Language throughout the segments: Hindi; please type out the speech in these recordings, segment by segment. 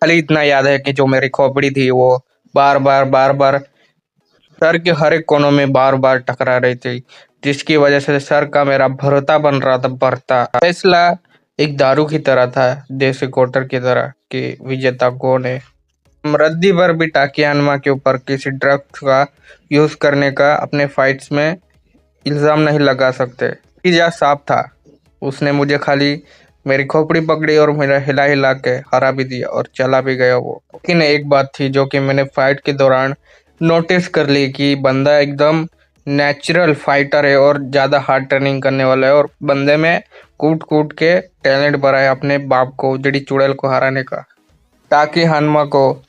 खाली इतना याद है कि जो मेरी खोपड़ी थी वो बार बार सर के हर एक कोनों में बार बार टकरा रही थी, जिसकी वजह से सर का मेरा भरोटा बन रहा था बढ़ता। फैसला एक दारू की तरह था, देसी कोटर की तरह कि विजेता कौन है। हम रद्दी भर भी टाकियानमा के ऊपर किसी ड्रग्स का यूज करने का अपने फाइट्स में इल्जाम नहीं लगा सकते। नतीजा साफ था, उसने मुझे खाली मेरी खोपड़ी पकड़ी और मेरा हिला हिला के हरा भी दिया और चला भी गया वो। लेकिन एक बात थी जो कि मैंने फाइट के दौरान नोटिस कर ली कि बंदा एकदम नेचुरल फाइटर है और ज्यादा हार्ड ट्रेनिंग करने वाला है, और बंदे में कूट कूट के टैलेंट भरा है अपने बाप को उजड़ी चुड़ैल को हराने का। ताकि हनुमा को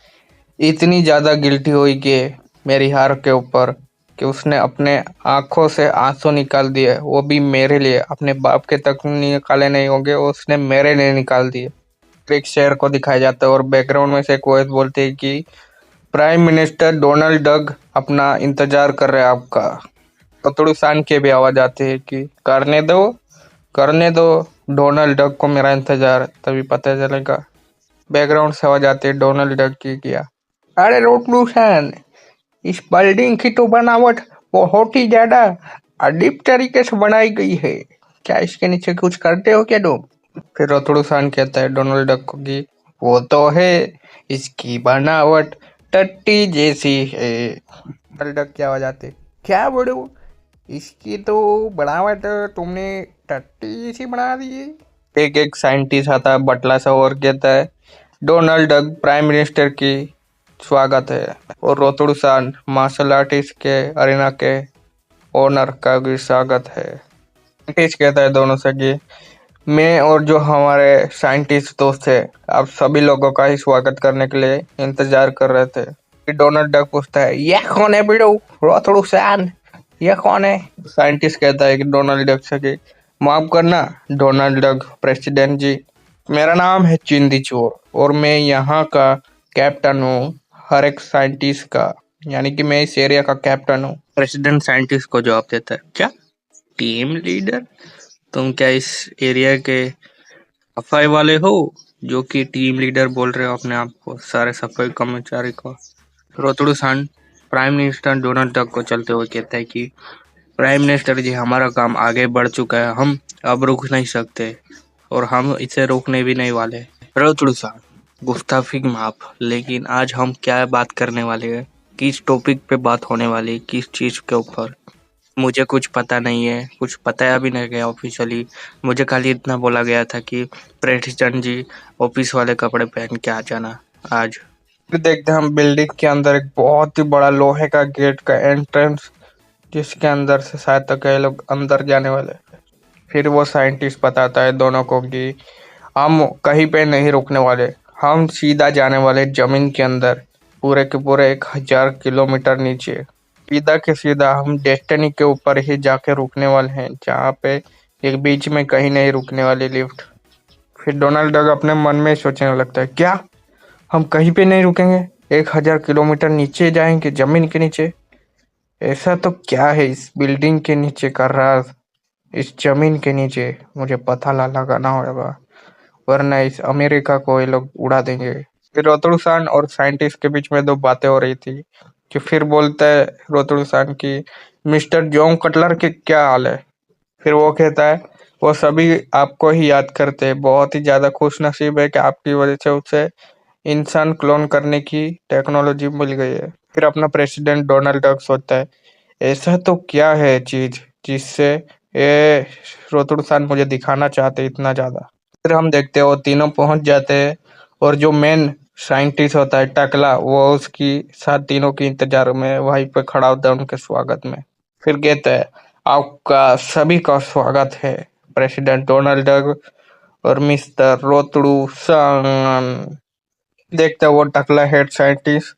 इतनी ज्यादा गिल्टी हुई कि मेरी हार के ऊपर कि उसने अपने आंखों से आंसू निकाल दिए, वो भी मेरे लिए। अपने बाप के तक निकाले नहीं होंगे, उसने मेरे लिए निकाल दिए। एक शेर को दिखाया जाता है और बैकग्राउंड में से एक वॉइस बोलती है कि प्राइम मिनिस्टर डोनाल्ड डक अपना इंतजार कर रहे हैं आपका। तो थोड़ी शान की भी आवाज आती है कि करने दो डोनाल्ड डक को मेरा इंतजार, तभी पता चलेगा। बैकग्राउंड से आवाज आती है डोनाल्ड डक की किया। अरे रोटलू फैन, इस बिल्डिंग की तो बनावट बहुत ही ज्यादा अजीब तरीके से बनाई गई है। क्या इसके नीचे कुछ करते हो क्या तुम? फिर रोतड़ू खान कहता है डोनाल्ड डक को कि वो तो है, इसकी बनावट टट्टी जैसी है। डोनाल्ड डक की आवाज आती है, क्या बोलूं, इसकी तो बनावट तुमने टट्टी जैसी बना दी है। एक एक साइंटिस्ट आता है बटला सा और कहता है डोनाल्ड डक प्राइम मिनिस्टर की स्वागत है। और रोतड़ू सान मार्शल आर्टिस्ट के अरीना के ओनर का भी स्वागत है। साइंटिस्ट कहता है दोनों से कि मैं और जो हमारे साइंटिस्ट दोस्त थे, आप सभी लोगों का ही स्वागत करने के लिए इंतजार कर रहे थे। फिर डोनाल्ड डक पूछता है यह कौन है बिड़ू, रोतड़ू सान, यह कौन है? साइंटिस्ट कहता है कि डोनाल्ड डक से कि माफ करना डोनाल्ड डक प्रेसिडेंट जी, मेरा नाम है चिंदी चोर और मैं यहाँ का कैप्टन हूँ, हर एक साइंटिस्ट का, यानी कि मैं इस एरिया का कैप्टन हूँ। प्रेसिडेंट साइंटिस्ट को जवाब देता है, क्या टीम लीडर? तुम क्या इस एरिया के सफाई वाले हो जो कि टीम लीडर बोल रहे हो अपने आप को सारे सफाई कर्मचारी को? रोतड़ू सान प्राइम मिनिस्टर डोनाल्ड डक को चलते हुए कहता है कि प्राइम मिनिस्टर जी, हमारा काम आगे बढ़ चुका है, हम अब रुक नहीं सकते और हम इसे रोकने भी नहीं वाले। रोतड़ू सान गुस्ताफी माफ, लेकिन आज हम क्या बात करने वाले हैं, किस टॉपिक पे बात होने वाली है, किस चीज के ऊपर? मुझे कुछ पता नहीं है, कुछ बताया भी नहीं गया ऑफिशियली। मुझे खाली इतना बोला गया था कि प्रेसिडेंट जी ऑफिस वाले कपड़े पहन के आ जाना आज। फिर देखते हैं हम बिल्डिंग के अंदर एक बहुत ही बड़ा लोहे का गेट का एंट्रेंस, जिसके अंदर से शायद तक ये लोग अंदर जाने वाले। फिर वो साइंटिस्ट बताता है दोनों को कि हम कहीं पे नहीं रुकने वाले, हम सीधा जाने वाले जमीन के अंदर, पूरे के पूरे 1000 किलोमीटर नीचे। सीधा के सीधा हम डेस्टिनी के ऊपर ही जाके रुकने वाले हैं, जहाँ पे एक बीच में कहीं नहीं रुकने वाली लिफ्ट। फिर डोनाल्ड डक अपने मन में सोचने लगता है, क्या हम कहीं पे नहीं रुकेंगे, 1000 किलोमीटर नीचे जाएंगे जमीन के नीचे? ऐसा तो क्या है इस बिल्डिंग के नीचे का राज, इस जमीन के नीचे? मुझे पता लगाना होगा, वरना इस अमेरिका को ये लोग उड़ा देंगे। फिर रोतड़ू-सान और साइंटिस्ट के बीच में दो बातें हो रही थी कि फिर बोलता है रोतड़ू-सान की मिस्टर जॉन कटलर के क्या हाल है? फिर वो कहता है वो सभी आपको ही याद करते हैं, बहुत ही ज्यादा खुश नसीब है कि आपकी वजह से उसे इंसान क्लोन करने की टेक्नोलॉजी मिल गई है। फिर अपना प्रेसिडेंट डोनाल्ड डक सोचता है ऐसा तो क्या है चीज जिससे ये रोतड़ू-सान मुझे दिखाना चाहते इतना ज्यादा। फिर हम देखते हैं वो तीनों पहुंच जाते हैं और जो मेन साइंटिस्ट होता है टकला, वो उसकी साथ तीनों के इंतजार में वहीं पे खड़ा होता है उनके स्वागत में। फिर कहता है आपका सभी का स्वागत है प्रेसिडेंट डोनाल्ड डक और मिस्टर रोतड़ू सान। देखते हैं वो टकला हेड साइंटिस्ट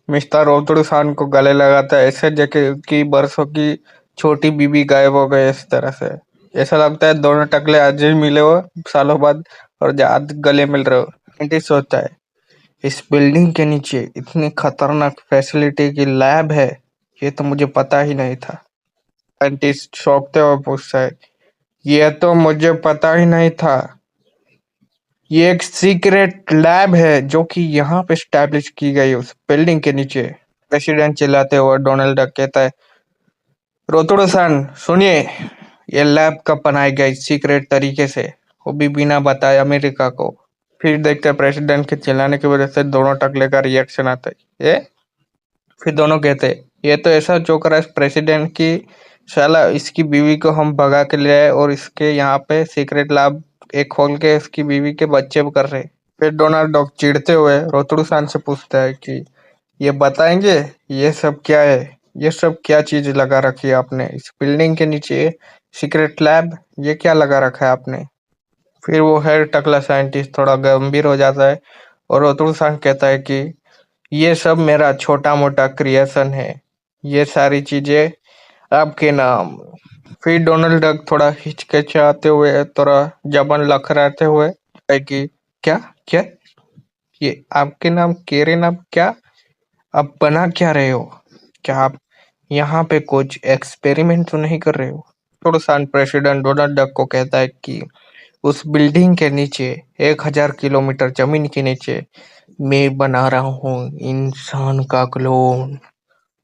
मिस्टर रोतड़ू सान को गले लगाता है, ऐसे जैसे कि बरसों की छोटी बीबी गायब हो गई इस तरह से। ऐसा लगता है दोनों टकले आज ही मिले हो सालों बाद और आज गले मिल रहे हो। साइंटिस्ट सोचता है इस बिल्डिंग के नीचे इतनी खतरनाक फैसिलिटी की लैब है, ये तो मुझे पता ही नहीं था। साइंटिस्ट चौंकते हुए पूछता है ये तो मुझे पता ही नहीं था। ये एक सीक्रेट लैब है जो कि यहाँ पे स्टैब्लिश की गई उस बिल्डिंग के नीचे। प्रेसिडेंट चिल्लाते हुए डोनाल्ड डक कहता है, रोतोड़ो सन सुनिए, ये लैब कब बनाई गई सीक्रेट तरीके से, वो भी बिना बताए अमेरिका को। फिर देखते हैं प्रेसिडेंट के चिल्लाने की वजह से दोनों टकले का रिएक्शन आता है। ये फिर दोनों कहते हैं, ये तो ऐसा जो करा प्रेसिडेंट की, साला इसकी बीवी को हम भगा के ले आए और इसके यहाँ पे सीक्रेट लैब एक खोल के इसकी बीवी के बच्चे कर रहे। फिर डोनाल्ड डॉक चिढ़ते हुए रोतड़ू सान से पूछता है कि ये बताएंगे ये सब क्या है, ये सब क्या चीज लगा रखी है आपने इस बिल्डिंग के नीचे, सीक्रेट लैब, ये क्या लगा रखा है आपने। फिर वो है टकला साइंटिस्ट थोड़ा गंभीर हो जाता है और रोतड़ू सान कहता है कि ये सब मेरा छोटा मोटा क्रिएशन है, ये सारी चीजें आपके नाम। फिर डोनाल्ड डक थोड़ा हिचकिचाते हुए, थोड़ा जबन लखराते हुए है कि क्या क्या, ये आपके नाम केरे नाम क्या, आप बना क्या रहे हो, क्या आप यहाँ पे कुछ एक्सपेरिमेंट तो नहीं कर रहे हो। थोड़ा सान प्रेसिडेंट डोनाल्ड डक को कहता है कि उस बिल्डिंग के नीचे 1,000 किलोमीटर जमीन के नीचे मैं बना रहा हूँ इंसान का क्लोन,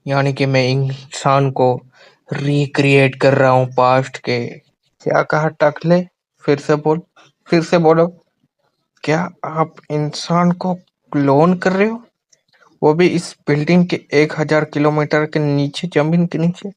यानी कि मैं इंसान को रिक्रिएट कर रहा हूँ पास्ट के। क्या कहा टकले, फिर से बोल, फिर से बोलो, क्या आप इंसान को क्लोन कर रहे हो, वो भी इस बिल्डिंग के 1,000 किलोमीटर के नीचे जमीन के नीचे।